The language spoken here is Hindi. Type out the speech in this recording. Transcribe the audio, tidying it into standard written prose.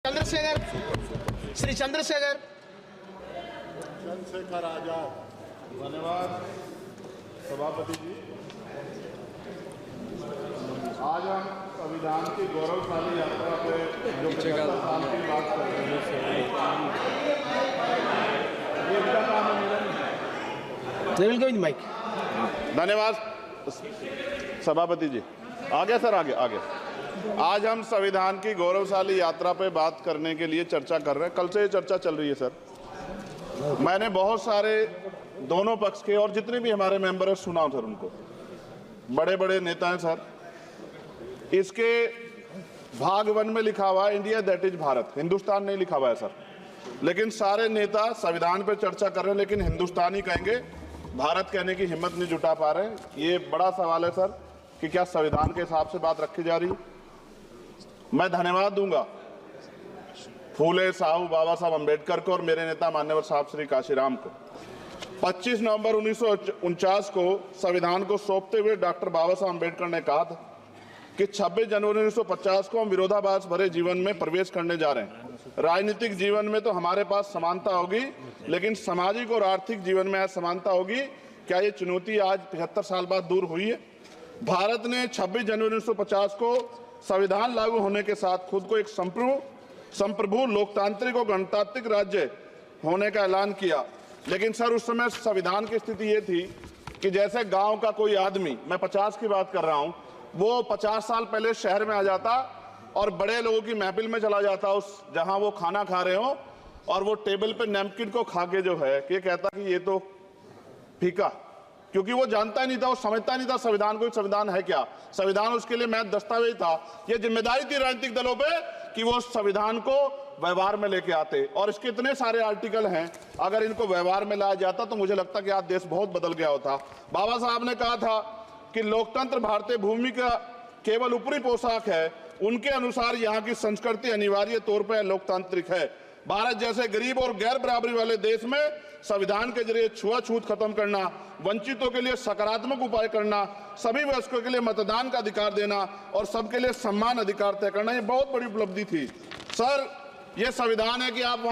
चंद्रशेखर, श्री चंद्रशेखर आजाद। धन्यवाद सभापति जी। आज हम संविधान की गौरवशाली यात्रा पे जो 75 साल की बात कर रहे हैं, ये इनका काम है, मेरा नहीं। माइक। धन्यवाद सभापति जी। आगे सर, आगे। आज हम संविधान की गौरवशाली यात्रा पे बात करने के लिए चर्चा कर रहे हैं। कल से ये चर्चा चल रही है सर। मैंने बहुत सारे दोनों पक्ष के और जितने भी हमारे मेंबर हैं सुना सर, उनको बड़े बड़े नेता हैं सर। इसके भाग 1 में लिखा हुआ है India that is Bharat, Hindustan नहीं लिखा हुआ है सर। लेकिन सारे नेता संविधान पे चर्चा कर रहे हैं, लेकिन हिंदुस्तान ही कहेंगे, भारत कहने की हिम्मत नहीं जुटा पा रहे हैं। ये बड़ा सवाल है सर कि क्या संविधान के हिसाब से बात रखी जा रही है। मैं धन्यवाद दूंगा फूले साहू बाबा साहब अम्बेडकर को और मेरे नेता मान्यवर साहब श्री काशीराम को। 25 नवंबर 1949 को संविधान को सौंपते हुए डॉक्टर बाबा साहब अम्बेडकर ने कहा था कि 26 जनवरी 1950 को हम विरोधाभास भरे जीवन में प्रवेश करने जा रहे हैं। राजनीतिक जीवन में तो हमारे पास समानता होगी, लेकिन सामाजिक और आर्थिक जीवन में असमानता होगी। क्या ये चुनौती आज 75 साल बाद दूर हुई है? भारत ने 26 जनवरी 1950 को संविधान लागू होने के साथ खुद को एक संप्रभु लोकतांत्रिक और गणतांत्रिक राज्य होने का ऐलान किया। लेकिन सर उस समय संविधान की स्थिति ये थी कि जैसे गांव का कोई आदमी, मैं 50 की बात कर रहा हूं, वो 50 साल पहले शहर में आ जाता और बड़े लोगों की महफिल में चला जाता, उस जहां वो खाना खा रहे हो, और वो टेबल पे नैपकिन को खा के जो है ये कहता कि ये तो फीका, क्योंकि वो जानता नहीं था, वो समझता नहीं था संविधान को, संविधान है क्या। संविधान उसके लिए महज दस्तावेज था। ये जिम्मेदारी थी राजनीतिक दलों पे कि वो संविधान को व्यवहार में लेके आते। और इसके इतने सारे आर्टिकल हैं, अगर इनको व्यवहार में लाया जाता तो मुझे लगता कि आज देश बहुत बदल गया होता। बाबा साहब ने कहा था कि लोकतंत्र भारतीय भूमि का केवल ऊपरी पोशाक है, उनके अनुसार यहाँ की संस्कृति अनिवार्य तौर पर लोकतांत्रिक है। भारत जैसे गरीब और गैर बराबरी वाले देश में संविधान के जरिए छुआछूत खत्म करना, वंचितों के लिए सकारात्मक उपाय करना, सभी वयस्कों के लिए मतदान का अधिकार देना और सबके लिए सम्मान अधिकार तय करना, ये बहुत बड़ी उपलब्धि थी सर। ये संविधान है कि आप वहां